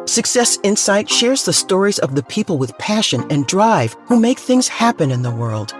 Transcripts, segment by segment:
Success Insight shares the stories of the people with passion and drive who make things happen in the world.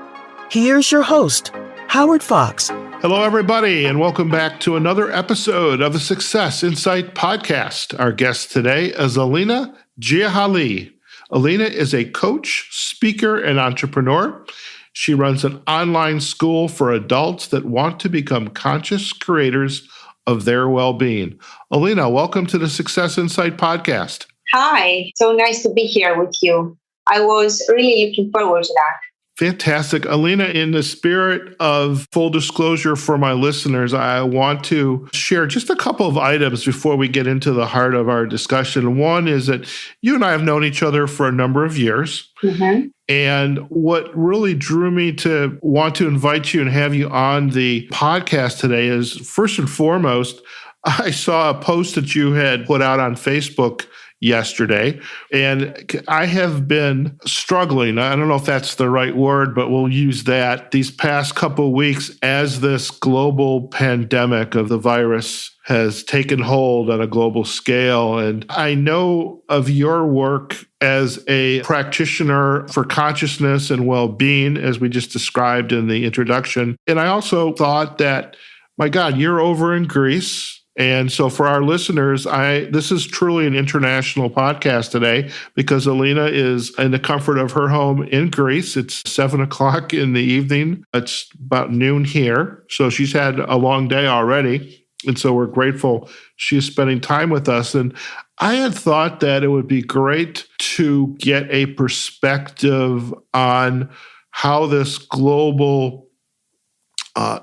Here's your host, Howard Fox. Hello, everybody, and welcome back to another episode of the Success Insight podcast. Our guest today is Elina Giachali. Elina is a coach, speaker, and entrepreneur. She runs an online school for adults that want to become conscious creators of their well-being. Elina, welcome to the Success Insight podcast. Hi, so nice to be here with you. I was really looking forward to that. Fantastic. Elina, in the spirit of full disclosure for my listeners, I want to share just a couple of items before we get into the heart of our discussion. One is that you and I have known each other for a number of years. Mm-hmm. And what really drew me to want to invite you and have you on the podcast today is, first and foremost, I saw a post that you had put out on Facebook yesterday, and I have been struggling. I don't know if that's the right word, but we'll use that these past couple of weeks as this global pandemic of the virus has taken hold on a global scale. And I know of your work as a practitioner for consciousness and well-being, as we just described in the introduction. And I also thought that, my God, you're over in Greece. And so for our listeners, this is truly an international podcast today because Elina is in the comfort of her home in Greece. It's 7:00 in the evening. It's about noon here. So she's had a long day already. And so we're grateful she's spending time with us. And I had thought that it would be great to get a perspective on how this global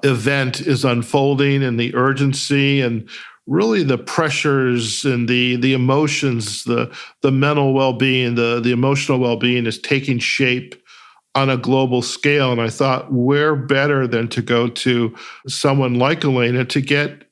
event is unfolding and the urgency and really the pressures and the emotions, the mental well-being, the emotional well-being is taking shape on a global scale. And I thought, where better than to go to someone like Elina to get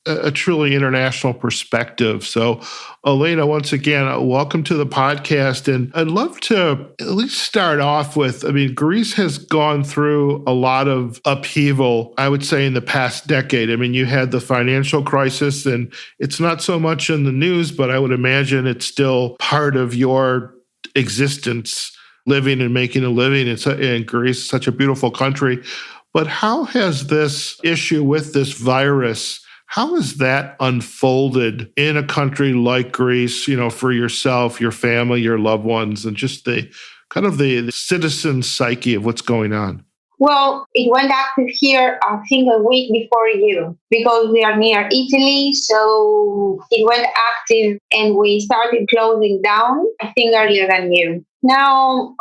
a truly international perspective. So, Elina, once again, welcome to the podcast. And I'd love to at least start off with, Greece has gone through a lot of upheaval, I would say, in the past decade. You had the financial crisis, and it's not so much in the news, but I would imagine it's still part of your existence, living and making a living in Greece, such a beautiful country. But how has this issue with this virus, how has that unfolded in a country like Greece, for yourself, your family, your loved ones, and just the kind of the citizen psyche of what's going on? Well, it went active here, I think, a week before you, because we are near Italy. So it went active and we started closing down, I think, earlier than you. Now,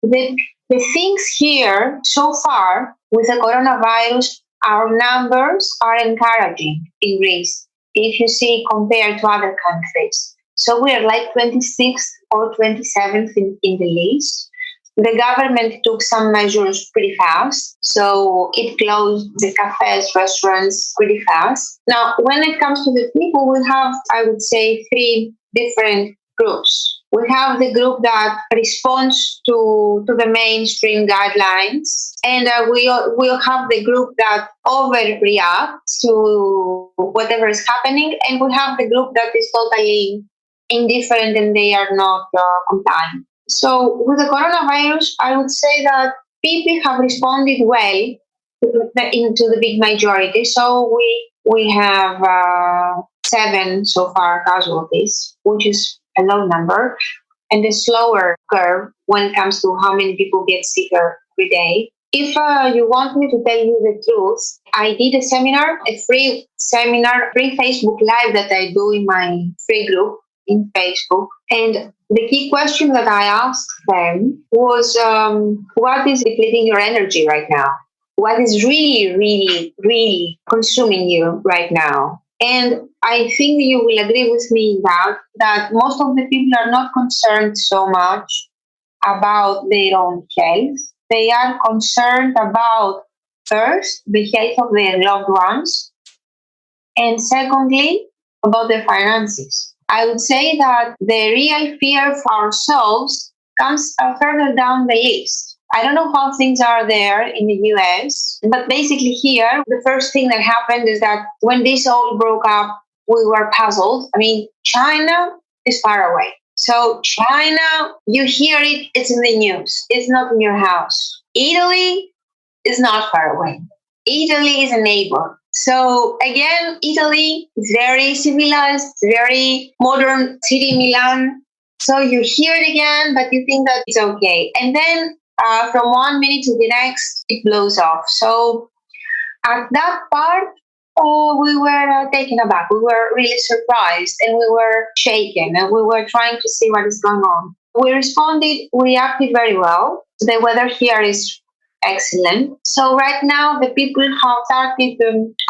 the things here so far with the coronavirus, our numbers are encouraging in Greece, if you see compared to other countries. So we are like 26th or 27th in the list. The government took some measures pretty fast, so it closed the cafes, restaurants pretty fast. Now, when it comes to the people, we have, I would say, three different groups. We have the group that responds to the mainstream guidelines, and we'll have the group that overreacts to whatever is happening, and we have the group that is totally indifferent and they are not compliant. So with the coronavirus, I would say that people have responded well into the big majority. So we have 7 so far casualties, which is a low number, and a slower curve when it comes to how many people get sicker every day. If you want me to tell you the truth, I did a seminar, a free Facebook Live that I do in my free group in Facebook. And the key question that I asked them was, what is depleting your energy right now? What is really, really, really consuming you right now? And I think you will agree with me that most of the people are not concerned so much about their own health. They are concerned about, first, the health of their loved ones, and secondly, about their finances. I would say that the real fear for ourselves comes further down the list. I don't know how things are there in the US, but basically here, the first thing that happened is that when this all broke up, we were puzzled. China is far away. So China, you hear it, it's in the news. It's not in your house. Italy is not far away. Italy is a neighbor. So again, Italy is very civilized, very modern city, Milan. So you hear it again, but you think that it's okay. And then from 1 minute to the next, it blows off. So at that part, we were taken aback. We were really surprised and we were shaken and we were trying to see what is going on. We reacted very well. The weather here is excellent. So right now, the people have started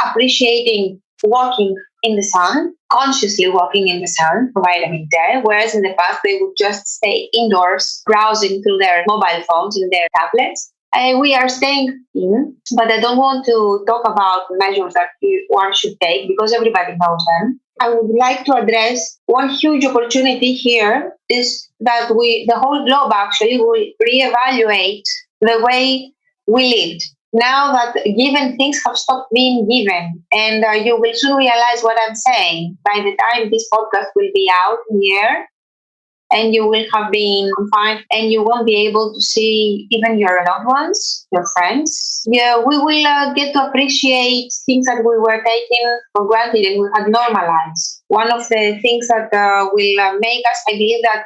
appreciating walking in the sun, consciously walking in the sun for vitamin D, whereas in the past they would just stay indoors, browsing through their mobile phones and their tablets. We are staying in, but I don't want to talk about measures that one should take because everybody knows them. I would like to address one huge opportunity here is that the whole globe actually will reevaluate the way we lived. Now that given things have stopped being given, and you will soon realize what I'm saying by the time this podcast will be out here, and you will have been confined and you won't be able to see even your loved ones, your friends. Yeah, we will get to appreciate things that we were taking for granted and we had normalized. One of the things that will make us, I believe that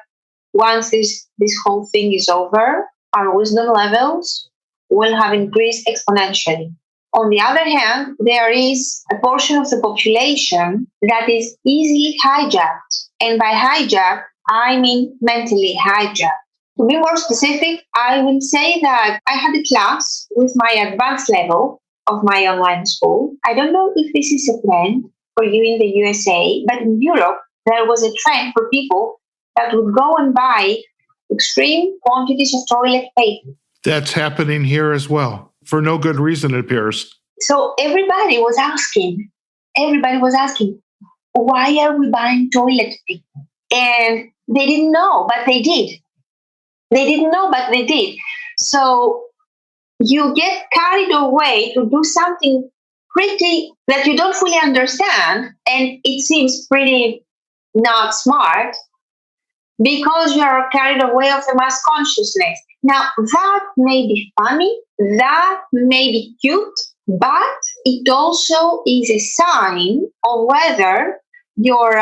once this whole thing is over, our wisdom levels will have increased exponentially. On the other hand, there is a portion of the population that is easily hijacked. And by hijacked, I mean mentally hijacked. To be more specific, I would say that I had a class with my advanced level of my online school. I don't know if this is a trend for you in the USA, but in Europe, there was a trend for people that would go and buy extreme quantities of toilet paper. That's happening here as well, for no good reason, it appears. So everybody was asking, why are we buying toilet paper? And they didn't know, but they did. So you get carried away to do something pretty that you don't fully understand, and it seems pretty not smart because you are carried away of the mass consciousness. Now, that may be funny, that may be cute, but it also is a sign of whether your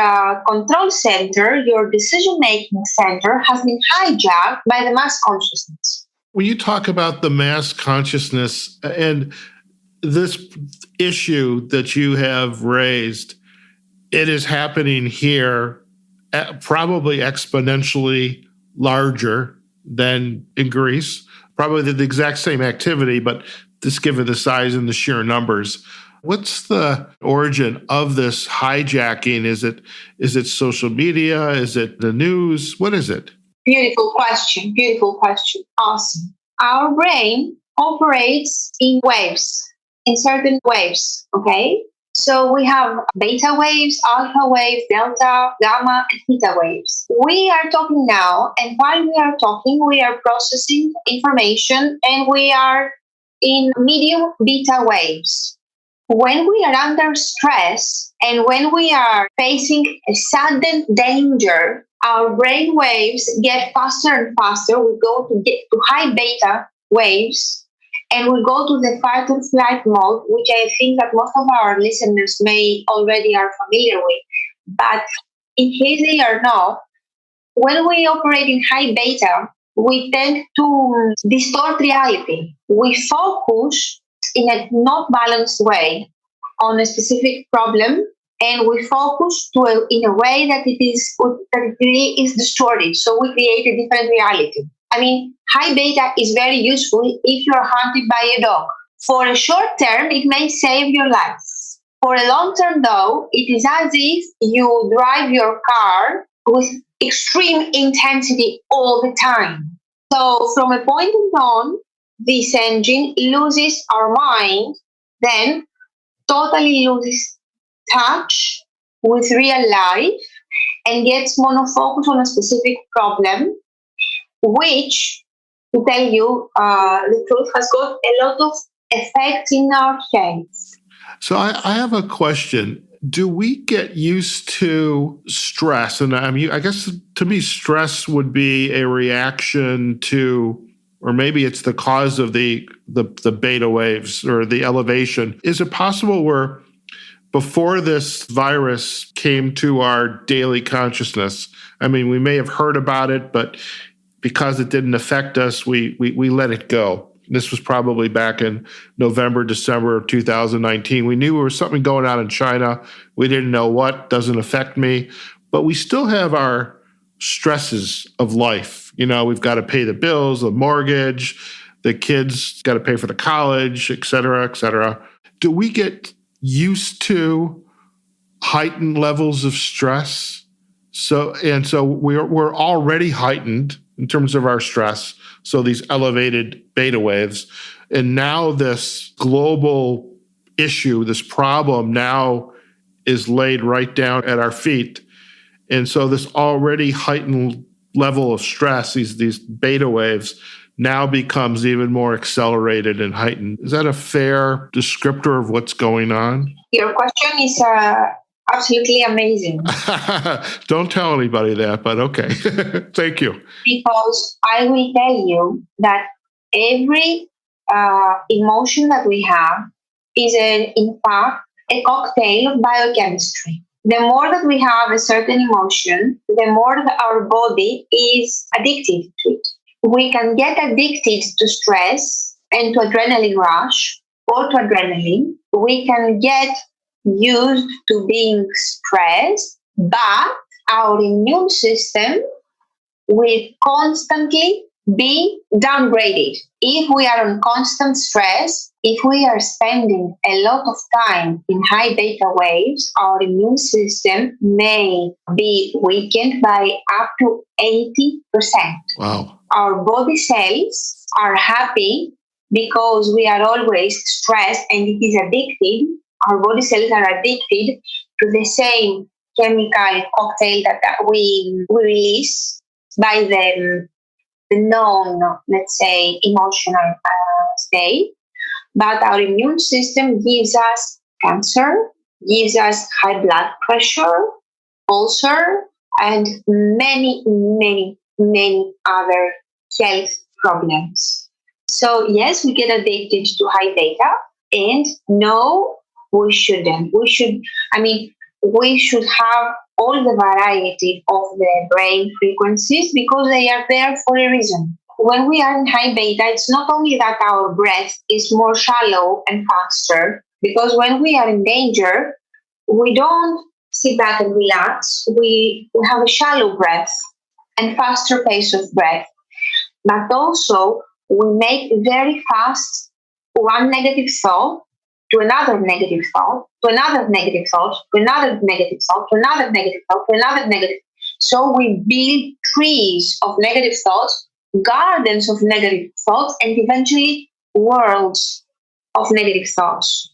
control center, your decision-making center has been hijacked by the mass consciousness. When you talk about the mass consciousness and this issue that you have raised, it is happening here probably exponentially larger than in Greece, probably the exact same activity, but just given the size and the sheer numbers. What's the origin of this hijacking? Is it social media? Is it the news? What is it? Beautiful question. Awesome. Our brain operates in waves, in certain waves, okay? So we have beta waves, alpha waves, delta, gamma, and theta waves. We are talking now, and while we are talking, we are processing information, and we are in medium beta waves. When we are under stress and when we are facing a sudden danger, our brain waves get faster and faster. We go to get to high beta waves and we go to the fight or flight mode, which I think that most of our listeners may already are familiar with. But in case they are not, when we operate in high beta, we tend to distort reality. We focus in a not balanced way on a specific problem, and we focus in a way that it really is distorted. So we create a different reality. I mean, high beta is very useful if you're hunted by a dog. For a short term, it may save your life. For a long term, though, it is as if you drive your car with extreme intensity all the time. So from a point on, this engine loses our mind, then totally loses touch with real life and gets monofocused on a specific problem, which, to tell you the truth, has got a lot of effects in our heads. So I have a question. do we get used to stress? And I mean, I guess to me, stress would be a reaction to, or maybe it's the cause of the beta waves or the elevation. Is it possible where before this virus came to our daily consciousness, I mean, we may have heard about it, but because it didn't affect us, we let it go. This was probably back in November, December of 2019. We knew there was something going on in China. We didn't know what, doesn't affect me. But we still have our stresses of life. You know, we've got to pay the bills, the mortgage, the kids got to pay for the college, et cetera, et cetera. Do we get used to heightened levels of stress? So we're already heightened in terms of our stress. So these elevated beta waves. And now this global issue, this problem now is laid right down at our feet. And so this already heightened level of stress, these beta waves, now becomes even more accelerated and heightened. Is that a fair descriptor of what's going on? Your question is absolutely amazing. Don't tell anybody that, but okay. Thank you. Because I will tell you that every emotion that we have is, in fact, a cocktail of biochemistry. The more that we have a certain emotion, the more that our body is addicted to it. We can get addicted to stress and to adrenaline rush or to adrenaline. We can get used to being stressed, but our immune system will constantly be downgraded. If we are on constant stress, if we are spending a lot of time in high beta waves, our immune system may be weakened by up to 80%. Wow. Our body cells are happy because we are always stressed and it is addicted. Our body cells are addicted to the same chemical cocktail that we release by the known, let's say, emotional state. But our immune system gives us cancer, gives us high blood pressure, ulcer, and many, many, many other health problems. So yes, we get addicted to high beta, and no, we shouldn't. We should have all the variety of the brain frequencies because they are there for a reason. When we are in high beta, it's not only that our breath is more shallow and faster, because when we are in danger, we don't sit back and relax. We have a shallow breath and faster pace of breath. But also, we make very fast one negative thought to another negative thought, to another negative thought, to another negative thought, to another negative thought, to another negative. So we build trees of negative thoughts, gardens of negative thoughts, and eventually worlds of negative thoughts.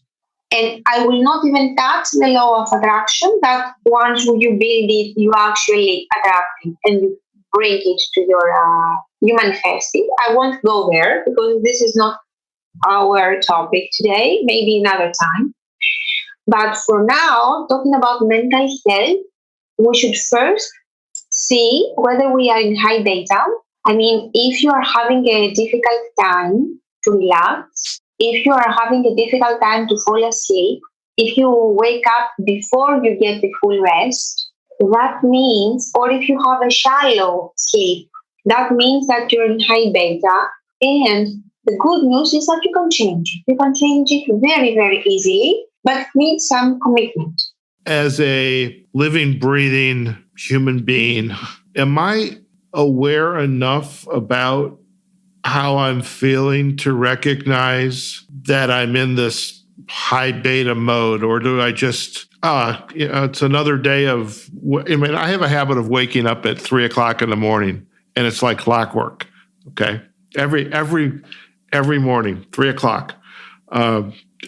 And I will not even touch the law of attraction, that once you build it, you actually attract it and you bring it to you manifest it. I won't go there because this is not our topic today, maybe another time. But for now, talking about mental health, we should first see whether we are in high beta. I mean, if you are having a difficult time to relax, if you are having a difficult time to fall asleep, if you wake up before you get the full rest, that means, or if you have a shallow sleep, that means that you're in high beta. And the good news is that you can change it. You can change it very, very easily, but it needs some commitment. As a living, breathing human being, am I aware enough about how I'm feeling to recognize that I'm in this high beta mode? Or do I just, it's another day of, I have a habit of waking up at 3:00 in the morning, and it's like clockwork. Okay. Every morning, 3:00.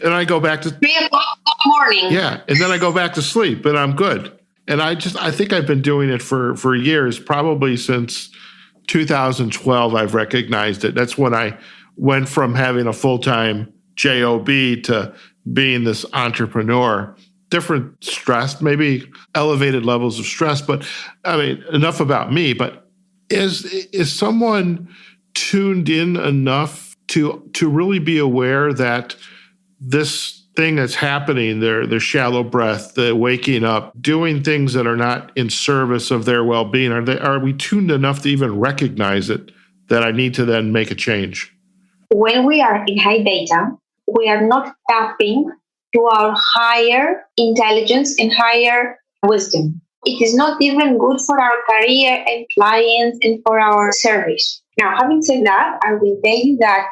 And I go back to 3:00 in the morning. Yeah. And then I go back to sleep and I'm good. And I think I've been doing it for years, probably since 2012. I've recognized it. That's when I went from having a full-time job to being this entrepreneur. different stress, maybe elevated levels of stress. But I mean, enough about me. But is someone tuned in enough to really be aware that this thing that's happening, their shallow breath, the waking up, doing things that are not in service of their well-being, are we tuned enough to even recognize it, that I need to then make a change? When we are in high beta, we are not tapping to our higher intelligence and higher wisdom. It is not even good for our career and clients and for our service. Now, having said that, I will tell you that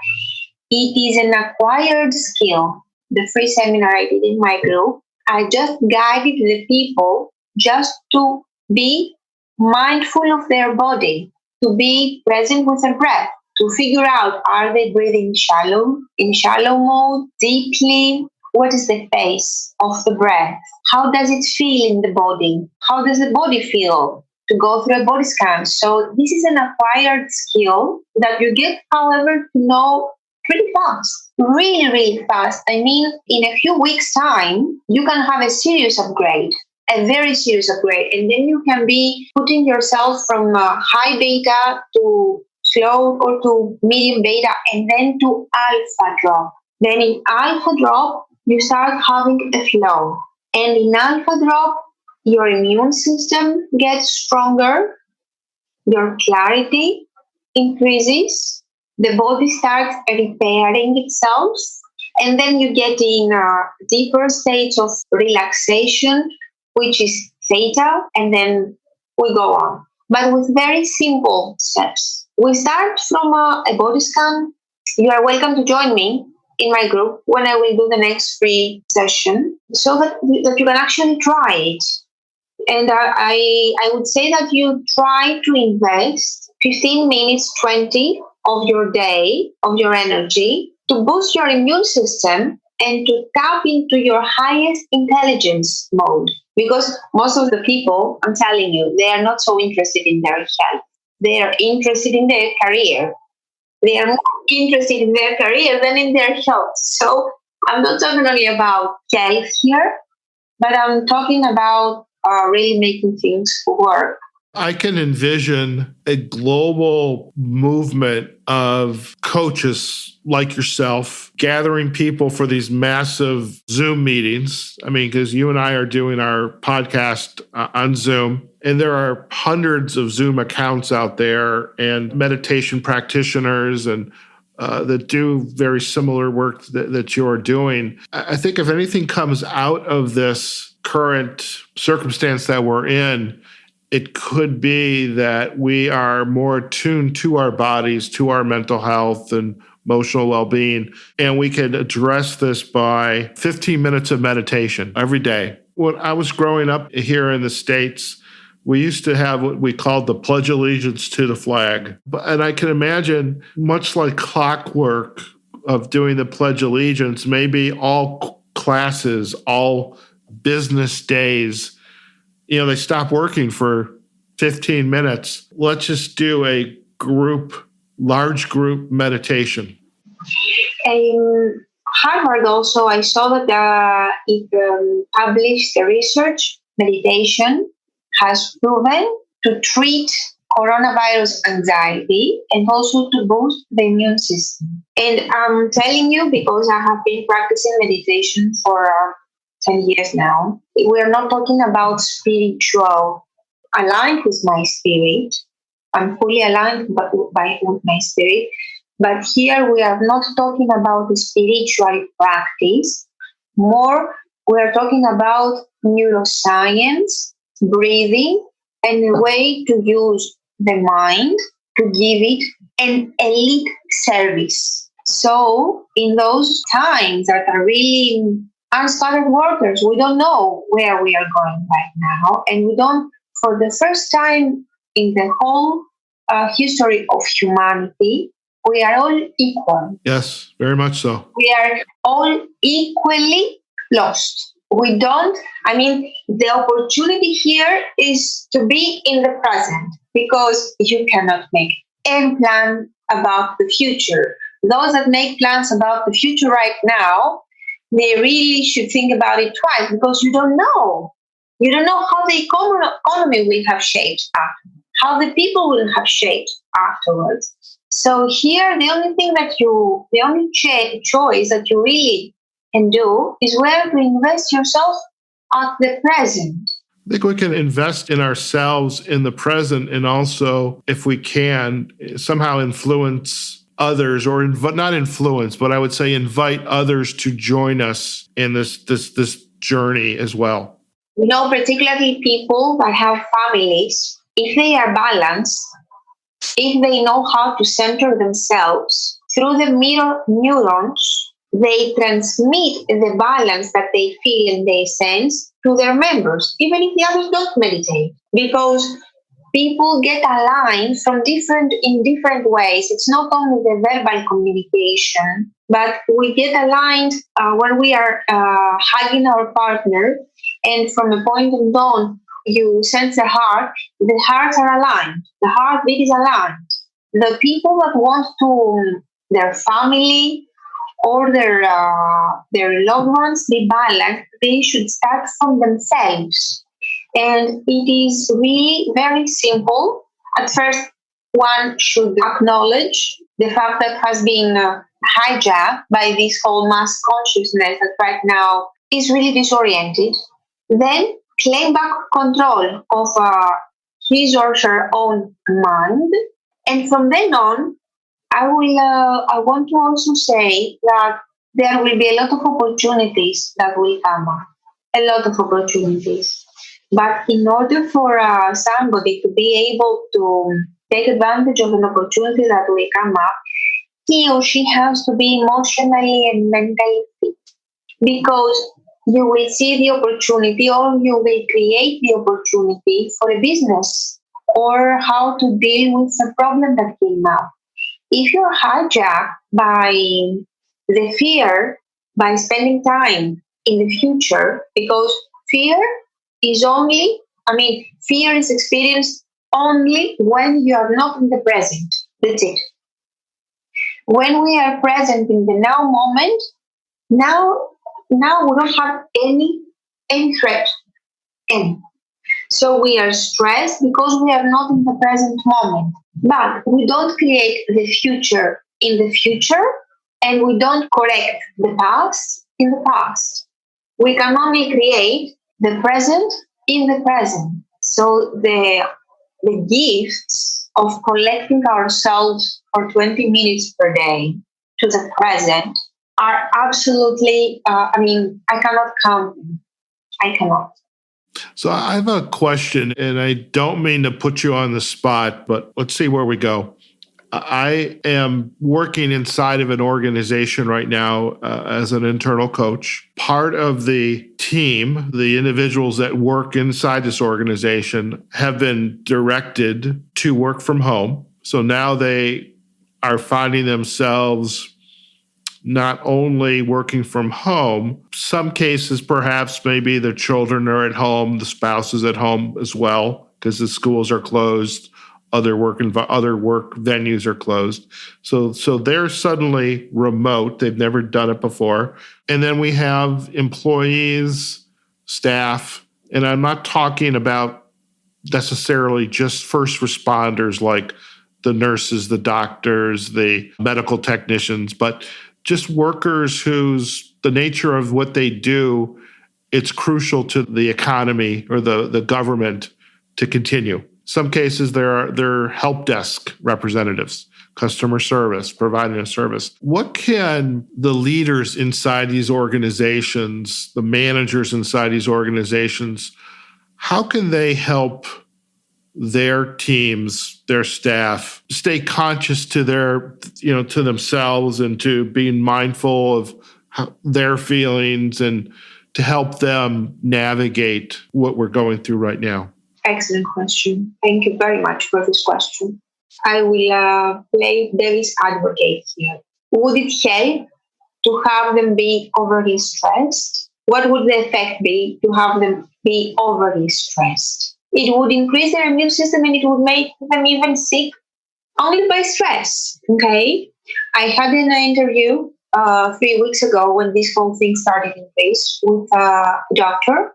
it is an acquired skill. The free seminar I did in my group, I just guided the people just to be mindful of their body, to be present with their breath, to figure out, are they breathing in shallow mode, deeply? What is the pace of the breath? How does it feel in the body? How does the body feel? To go through a body scan. So this is an acquired skill that you get, however, to know pretty fast, really, really fast. I mean, in a few weeks' time, you can have a serious upgrade, a very serious upgrade. And then you can be putting yourself from high beta to slow or to medium beta and then to alpha drop. Then in alpha drop, you start having a flow. And in alpha drop, your immune system gets stronger, your clarity increases, the body starts repairing itself, and then you get in a deeper state of relaxation, which is theta, and then we go on. But with very simple steps. We start from a body scan. You are welcome to join me in my group when I will do the next free session so that you can actually try it. And I would say that you try to invest 15 minutes, 20 of your day, of your energy, to boost your immune system and to tap into your highest intelligence mode. Because most of the people, I'm telling you, they are not so interested in their health. They are interested in their career. They are more interested in their career than in their health. So I'm not talking only about health here, but I'm talking about really making things work. I can envision a global movement of coaches like yourself gathering people for these massive Zoom meetings. I mean, because you and I are doing our podcast on Zoom, and there are hundreds of Zoom accounts out there and meditation practitioners and that do very similar work that you're doing. I think if anything comes out of this current circumstance that we're in, it could be that we are more attuned to our bodies, to our mental health and emotional well-being, and we can address this by 15 minutes of meditation every day. When I was growing up here in the States, we used to have what we called the Pledge Allegiance to the flag. And I can imagine, much like clockwork of doing the Pledge Allegiance, maybe all classes, all business days, they stop working for 15 minutes. Let's just do a large group meditation. Harvard also, I saw that it published the research, meditation has proven to treat coronavirus anxiety and also to boost the immune system. And I'm telling you, because I have been practicing meditation for 10 years now, we are not talking about spiritual, aligned with my spirit. I'm fully aligned with my spirit. But here we are not talking about the spiritual practice. More, we are talking about neuroscience, breathing, and a way to use the mind to give it an elite service. So in those times that are really unscattered waters, we don't know where we are going right now. And we don't, for the first time in the whole history of humanity, we are all equal. Yes, very much so. We are all equally lost. The opportunity here is to be in the present, because you cannot make any plan about the future. Those that make plans about the future right now, they really should think about it twice, because you don't know. You don't know how the economy will have shaped after, how the people will have shaped afterwards. So here, the only choice that you really can do is where to invest yourself at the present. I think we can invest in ourselves in the present, and also, if we can, somehow influence others, or not influence, but I would say invite others to join us in this journey as well. Particularly people that have families, if they are balanced, if they know how to center themselves through the mirror neurons, they transmit the balance that they feel and they sense to their members, even if the others don't meditate, because people get aligned in different ways. It's not only the verbal communication, but we get aligned when we are hugging our partner, and from a point of dawn, you sense the hearts are aligned, the heartbeat is aligned. The people that want their family or their loved ones be balanced, they should start from themselves. And it is really very simple. At first, one should acknowledge the fact that has been hijacked by this whole mass consciousness that right now is really disoriented. Then claim back control of his or her own mind. And from then on, I want to also say that there will be a lot of opportunities that will come up. A lot of opportunities. But in order for somebody to be able to take advantage of an opportunity that will come up, he or she has to be emotionally and mentally fit. Because you will see the opportunity, or you will create the opportunity for a business, or how to deal with a problem that came up. If you're hijacked by the fear, by spending time in the future, because fear is experienced only when you are not in the present. That's it. When we are present in the now moment, now we don't have any threat. So we are stressed because we are not in the present moment. But we don't create the future in the future, and we don't correct the past in the past. We can only create the present in the present. So the gifts of collecting ourselves for 20 minutes per day to the present are absolutely, I cannot count them. I cannot. So I have a question, and I don't mean to put you on the spot, but let's see where we go. I am working inside of an organization right now as an internal coach. Part of the team, the individuals that work inside this organization, have been directed to work from home. So now they are finding themselves not only working from home, some cases perhaps maybe their children are at home, the spouse is at home as well because the schools are closed. Other work venues are closed. So they're suddenly remote. They've never done it before. And then we have employees, staff, and I'm not talking about necessarily just first responders like the nurses, the doctors, the medical technicians, but just workers whose the nature of what they do, it's crucial to the economy or the government to continue. Some cases, they're help desk representatives, customer service, providing a service. What can the leaders inside these organizations, the managers inside these organizations, how can they help their teams, their staff, stay conscious to to themselves and to being mindful of their feelings and to help them navigate what we're going through right now? Excellent question. Thank you very much for this question. I will play devil's advocate here. Would it help to have them be overly stressed? What would the effect be to have them be overly stressed? It would increase their immune system and it would make them even sick only by stress. Okay? I had an interview 3 weeks ago when this whole thing started in place with a doctor.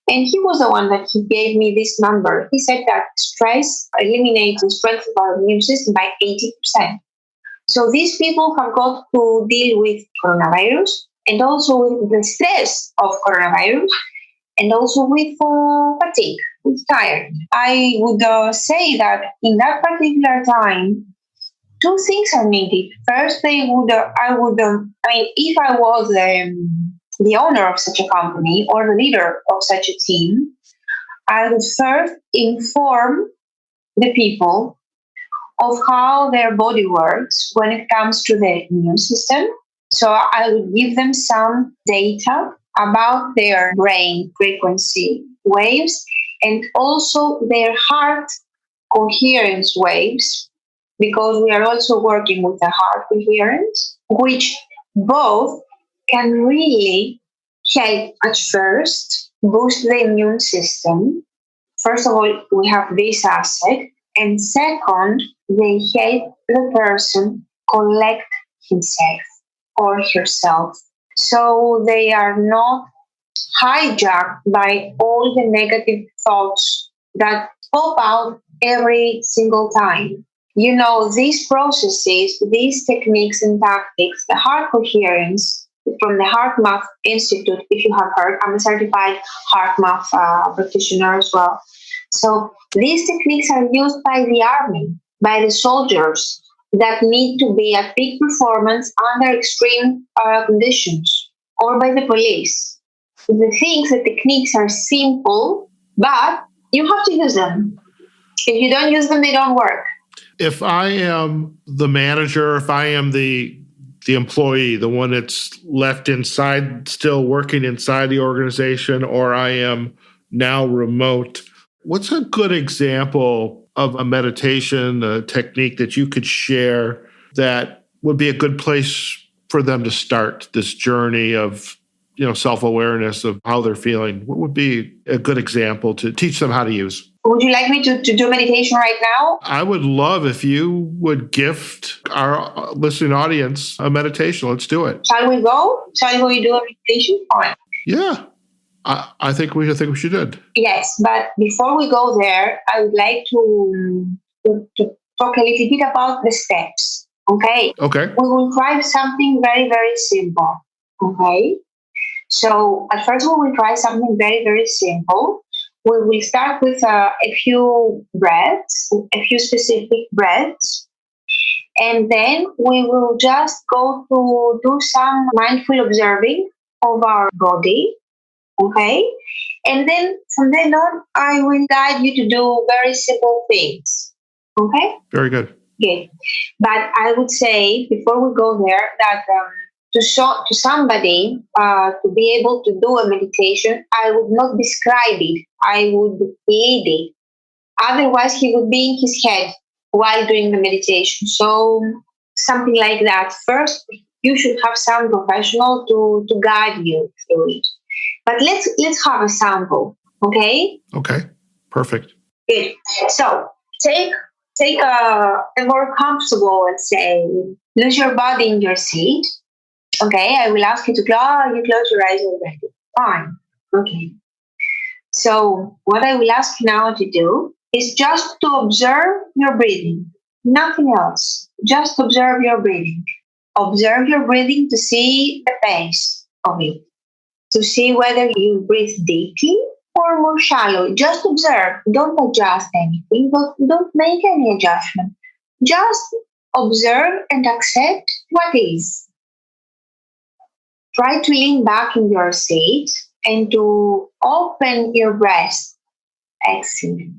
And he was the one that he gave me this number. He said that stress eliminates the strength of our immune system by 80%. So these people have got to deal with coronavirus and also with the stress of coronavirus and also with fatigue, with tired. I would say that in that particular time, two things are needed. First, if I was the owner of such a company or the leader of such a team, I would first inform the people of how their body works when it comes to the immune system. So I would give them some data about their brain frequency waves and also their heart coherence waves, because we are also working with the heart coherence, which both can really help at first boost the immune system. First of all, we have this asset. And second, they help the person collect himself or herself. So they are not hijacked by all the negative thoughts that pop out every single time. You know, these processes, these techniques and tactics, the heart coherence from the HeartMath Institute, if you have heard, I'm a certified HeartMath practitioner as well. So these techniques are used by the army, by the soldiers that need to be at peak performance under extreme conditions, or by the police. The techniques are simple, but you have to use them. If you don't use them, they don't work. If I am the manager, if I am the employee, the one that's left inside, still working inside the organization, or I am now remote, what's a good example of a meditation, a technique that you could share that would be a good place for them to start this journey of, self-awareness of how they're feeling? What would be a good example to teach them how to use? Would you like me to do meditation right now? I would love if you would gift our listening audience a meditation. Let's do it. Shall we go? Shall we do a meditation? Fine. Yeah. I think we should do it. Yes, but before we go there, I would like to talk a little bit about the steps. Okay. Okay. We will try something very, very simple. Okay. So at first, we will try something very, very simple. We will start with a few breaths, a few specific breaths, and then we will just go to do some mindful observing of our body. Okay? And then from then on, I will guide you to do very simple things. Okay? Very good. Good. But I would say, before we go there, that to somebody to be able to do a meditation, I would not describe it. I would lead it. Otherwise, he would be in his head while doing the meditation. So something like that. First, you should have some professional to guide you through it. But let's have a sample, okay? Okay, perfect. Good. So take a more comfortable, let's say, lose your body in your seat. Okay, I will ask you to close your eyes already. Fine. Okay. So what I will ask you now to do is just to observe your breathing. Nothing else. Just observe your breathing. Observe your breathing to see the pace of it. To see whether you breathe deeply or more shallow. Just observe. Don't adjust anything. Don't make any adjustment. Just observe and accept what is. Try to lean back in your seat and to open your breast. Excellent.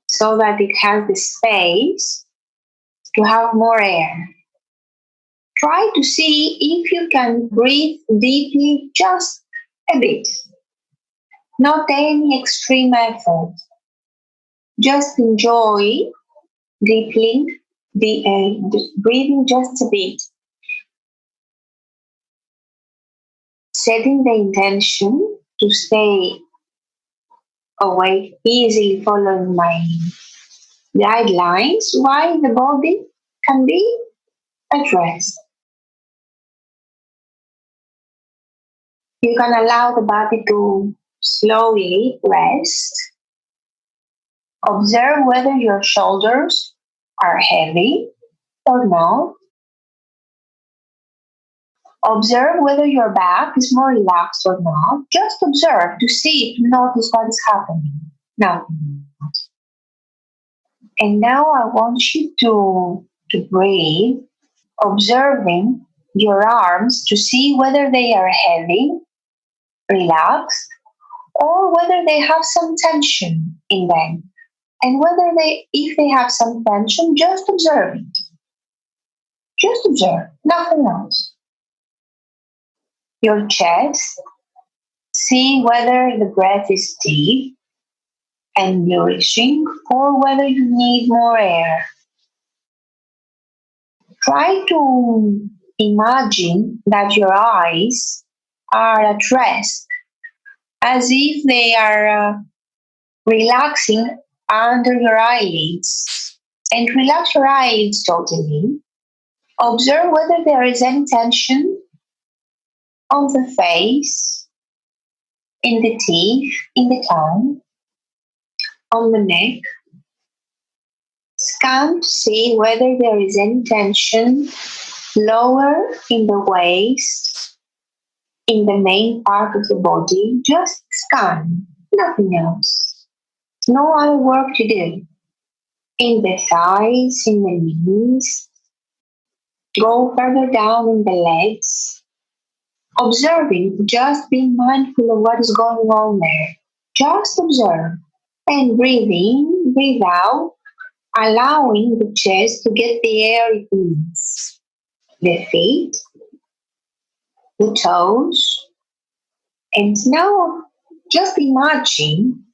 So that it has the space to have more air. Try to see if you can breathe deeply just a bit. Not any extreme effort. Just enjoy deeply breathing just a bit. Setting the intention to stay awake, easily following my guidelines while the body can be at rest. You can allow the body to slowly rest. Observe whether your shoulders are heavy or not. Observe whether your back is more relaxed or not. Just observe to see, to notice what is happening. Now, and now I want you to breathe, observing your arms to see whether they are heavy, relaxed, or whether they have some tension in them. And if they have some tension, just observe it. Just observe, nothing else. Your chest, see whether the breath is deep and nourishing or whether you need more air. Try to imagine that your eyes are at rest, as if they are relaxing under your eyelids. And relax your eyelids totally. Observe whether there is any tension on the face, in the teeth, in the tongue, on the neck. Scan to see whether there is any tension lower in the waist, in the main part of the body. Just scan, nothing else. No other work to do. In the thighs, in the knees. Go further down in the legs. Observing, just being mindful of what is going on there. Just observe. And breathe in, breathe out, allowing the chest to get the air it needs. The feet, the toes. And now just imagine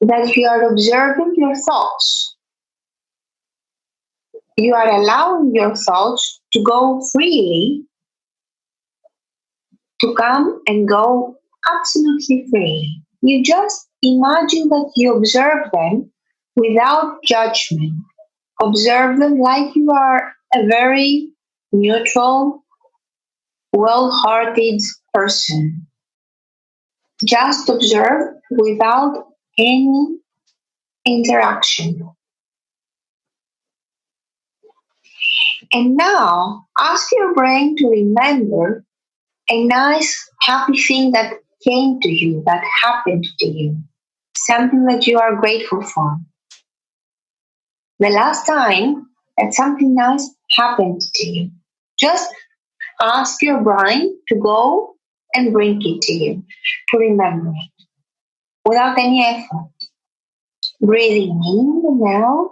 that you are observing your thoughts. You are allowing your thoughts to go freely, to come and go absolutely freely. You just imagine that you observe them without judgment. Observe them like you are a very neutral, well-hearted person. Just observe without any interaction. And now ask your brain to remember a nice, happy thing that came to you, that happened to you, something that you are grateful for. The last time that something nice happened to you, just ask your brain to go and bring it to you, to remember it, without any effort. Breathing in and out.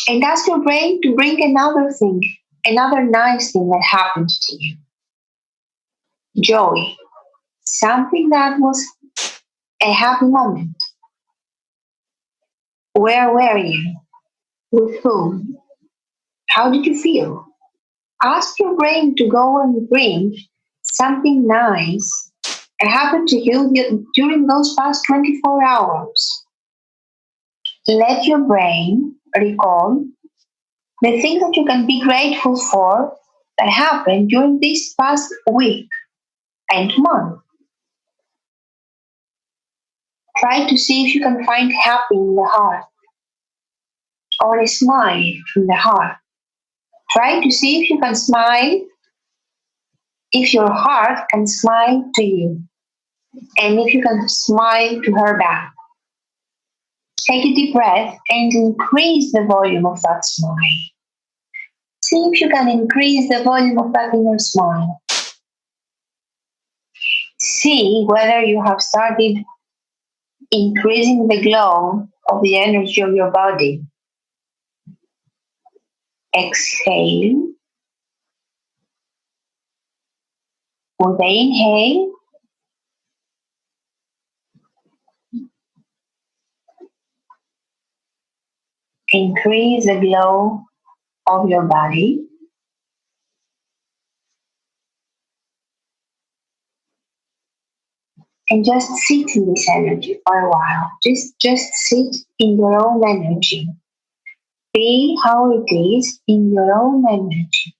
And ask your brain to bring another thing, another nice thing that happened to you. Joy. Something that was a happy moment. Where were you? With whom? How did you feel? Ask your brain to go and bring something nice that happened to you during those past 24 hours. Let your brain recall the things that you can be grateful for that happened during this past week and month. Try to see if you can find happy in the heart or a smile from the heart. Try to see if you can smile, if your heart can smile to you, and if you can smile to her back. Take a deep breath and increase the volume of that smile. See if you can increase the volume of that inner smile. See whether you have started increasing the glow of the energy of your body. Exhale. With the inhale, increase the glow of your body. And just sit in this energy for a while. Just sit in your own energy. Be how it is in your own energy.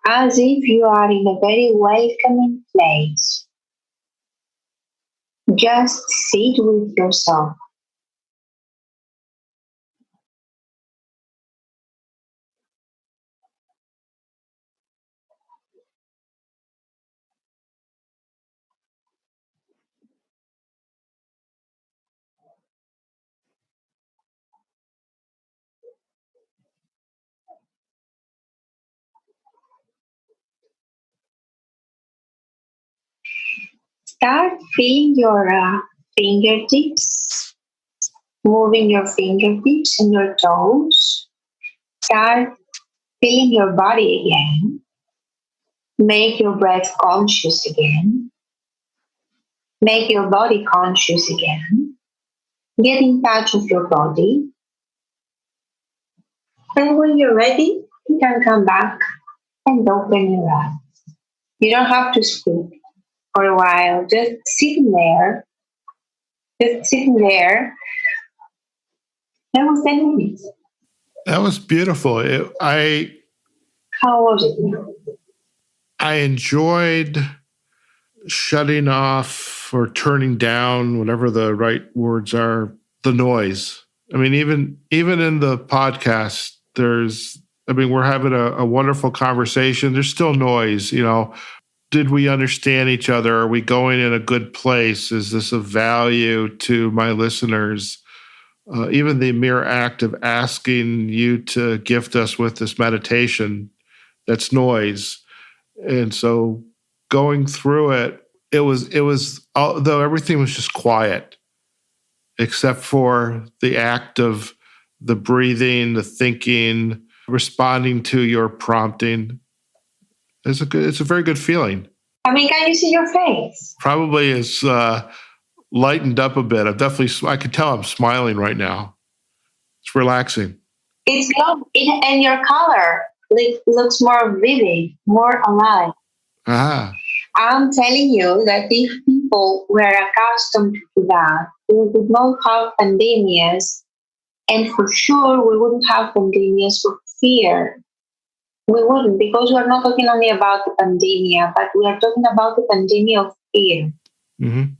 as if you are in a very welcoming place. Just sit with yourself. Start feeling your fingertips, moving your fingertips and your toes. Start feeling your body again. Make your breath conscious again. Make your body conscious again. Get in touch with your body. And when you're ready, you can come back and open your eyes. You don't have to speak for a while. Just sitting there. Just sitting there. That was 10 minutes. That was beautiful. How was it? I enjoyed shutting off or turning down, whatever the right words are, the noise. I mean, even in the podcast, we're having a wonderful conversation. There's still noise, Did we understand each other? Are we going in a good place? Is this of value to my listeners? Even the mere act of asking you to gift us with this meditation, that's noise. And so going through it was, although everything was just quiet, except for the act of the breathing, the thinking, responding to your prompting. It's a very good feeling. I mean, can you see your face? Probably is lightened up a bit. I can tell I'm smiling right now. It's relaxing. It's glowing, and your color looks more vivid, more alive. Ah. I'm telling you that if people were accustomed to that, we would not have pandemics, and for sure we wouldn't have pandemics for fear. We wouldn't, because we're not talking only about the pandemic, but we are talking about the pandemic of fear. Mm-hmm.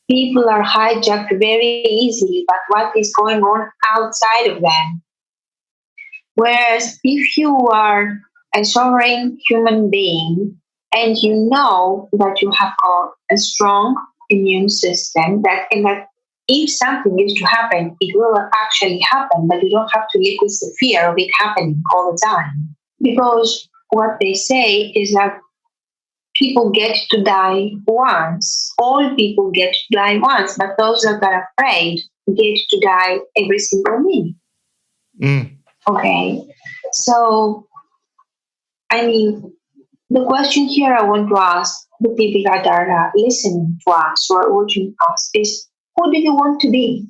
People are hijacked very easily by what is going on outside of them. Whereas if you are a sovereign human being and you know that you have got a strong immune system that if something is to happen, it will actually happen, but you don't have to live with the fear of it happening all the time. Because what they say is that people get to die once. All people get to die once, but those that are afraid get to die every single minute. Mm. Okay, so I mean, the question here I want to ask the people that are listening to us or watching us is, who do you want to be?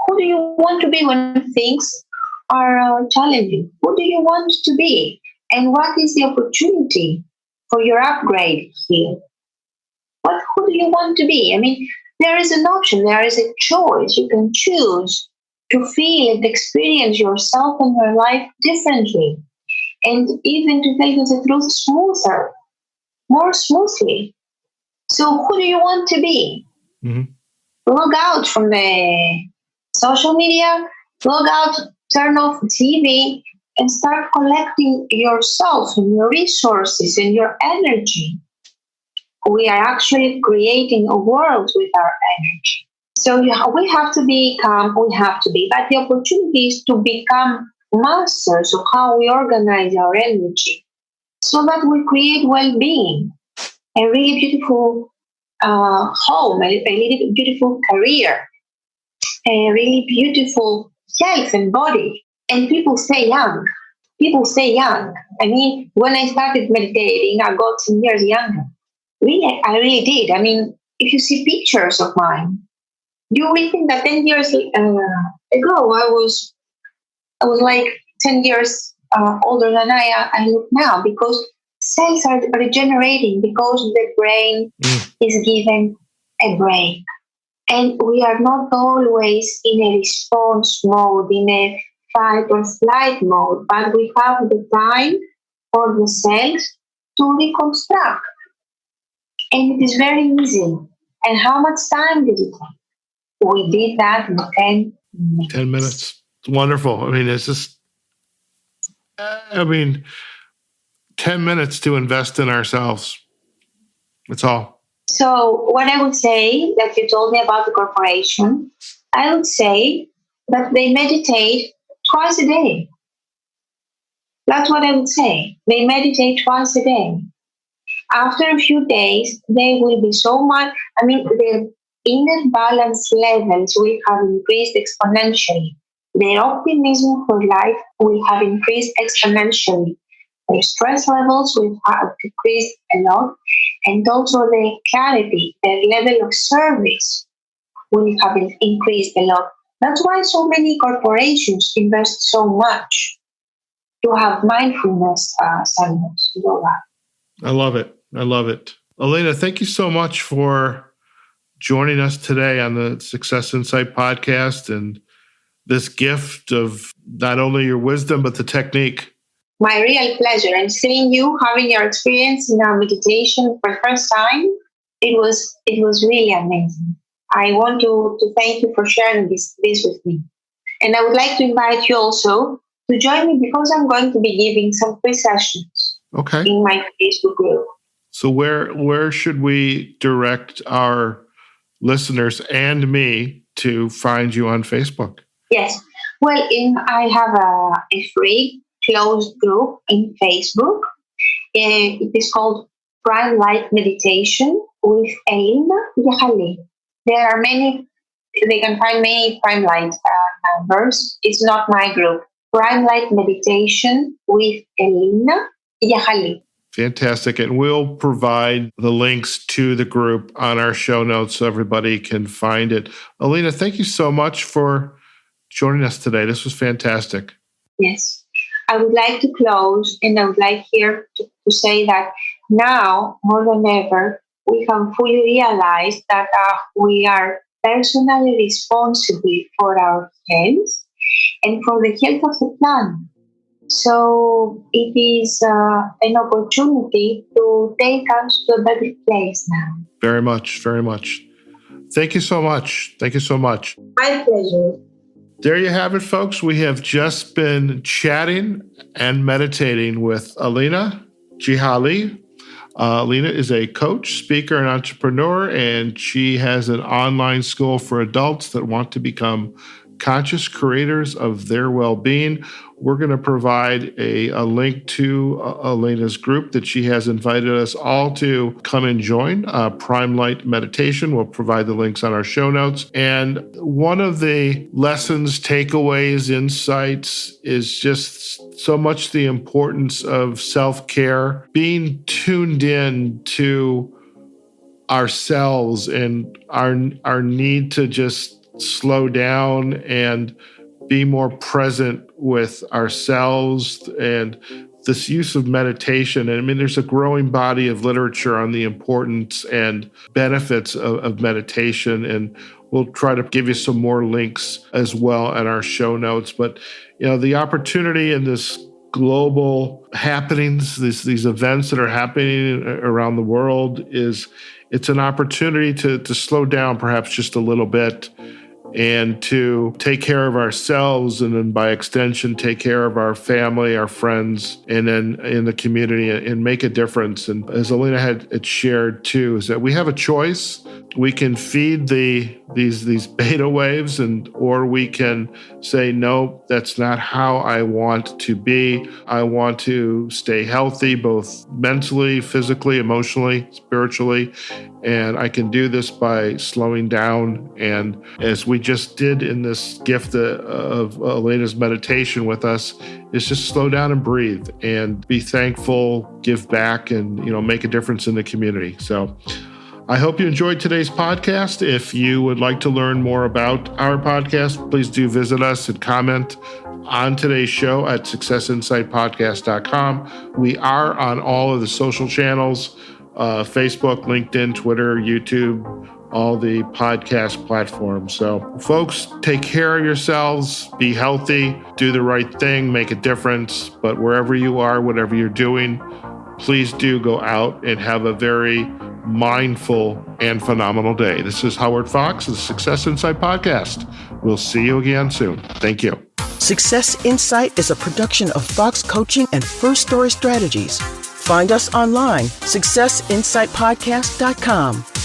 Who do you want to be when things are challenging? Who do you want to be? And what is the opportunity for your upgrade here? Who do you want to be? I mean, there is an option, there is a choice. You can choose to feel and experience yourself and your life differently. And even to tell you the truth smoother, more smoothly. So who do you want to be? Mm-hmm. Log out from the social media, log out, turn off the TV, and start collecting yourself and your resources and your energy. We are actually creating a world with our energy. So we have to become, but the opportunity is to become masters of how we organize our energy so that we create well-being, a really beautiful home, a really beautiful career, a really beautiful health and body. And people stay young. I mean, when I started meditating, I got 10 years younger. I really did. I mean, if you see pictures of mine, you will think that 10 years ago I was like 10 years older than I look now, because cells are regenerating, because the brain is given a break. And we are not always in a response mode, in a fight or flight mode, but we have the time for the cells to reconstruct. And it is very easy. And how much time did it take? We did that in 10 minutes. 10 minutes. It's wonderful. I mean, it's just, 10 minutes to invest in ourselves. That's all. So what I would say that you told me about the corporation, I would say that they meditate twice a day. That's what I would say. They meditate twice a day. After a few days, they will be so much, their inner balance levels will have increased exponentially. Their optimism for life will have increased exponentially. Their stress levels will have decreased a lot, and also their clarity, their level of service will have increased a lot. That's why so many corporations invest so much to have mindfulness seminars. I love it. I love it. Elina, thank you so much for joining us today on the Success Insight podcast and this gift of not only your wisdom, but the technique. My real pleasure. And seeing you having your experience in our meditation for the first time, it was really amazing. I want to thank you for sharing this with me. And I would like to invite you also to join me because I'm going to be giving some free sessions in my Facebook group. So where should we direct our listeners and me to find you on Facebook? Yes. Well, I have a free closed group in Facebook. It is called Prime Light Meditation with Elina Giachali. There are they can find many Prime Light numbers. It's not my group. Prime Light Meditation with Elina Giachali. Fantastic. And we'll provide the links to the group on our show notes so everybody can find it. Elina, thank you so much for joining us today. This was fantastic. Yes. I would like to close, and I would like here to say that now, more than ever, we have fully realized that we are personally responsible for our health and for the health of the planet. So it is an opportunity to take us to a better place now. Very much, very much. Thank you so much. Thank you so much. My pleasure. There you have it, folks. We have just been chatting and meditating with Elina Giachali. Elina is a coach, speaker, and entrepreneur, and she has an online school for adults that want to become conscious creators of their well-being. We're going to provide a link to Elina's group that she has invited us all to come and join, Prime Light Meditation. We'll provide the links on our show notes. And one of the lessons, takeaways, insights is just so much the importance of self-care, being tuned in to ourselves and our need to just slow down and be more present with ourselves, and this use of meditation. And I mean, there's a growing body of literature on the importance and benefits of meditation, and we'll try to give you some more links as well in our show notes. But, the opportunity in this global happenings, these events that are happening around the world, it's an opportunity to slow down perhaps just a little bit and to take care of ourselves, and then by extension, take care of our family, our friends, and then in the community, and make a difference. And as Elina had shared too, is that we have a choice. We can feed these beta waves, or we can say, no, that's not how I want to be. I want to stay healthy, both mentally, physically, emotionally, spiritually. And I can do this by slowing down. And as we just did in this gift of Elina's meditation with us, is just slow down and breathe and be thankful, give back, and make a difference in the community. So I hope you enjoyed today's podcast. If you would like to learn more about our podcast, please do visit us and comment on today's show at successinsightpodcast.com. We are on all of the social channels, Facebook, LinkedIn, Twitter, YouTube, all the podcast platforms. So folks, take care of yourselves, be healthy, do the right thing, make a difference. But wherever you are, whatever you're doing, please do go out and have a very mindful and phenomenal day. This is Howard Fox of the Success Insight Podcast. We'll see you again soon. Thank you. Success Insight is a production of Fox Coaching and First Story Strategies. Find us online, successinsightpodcast.com.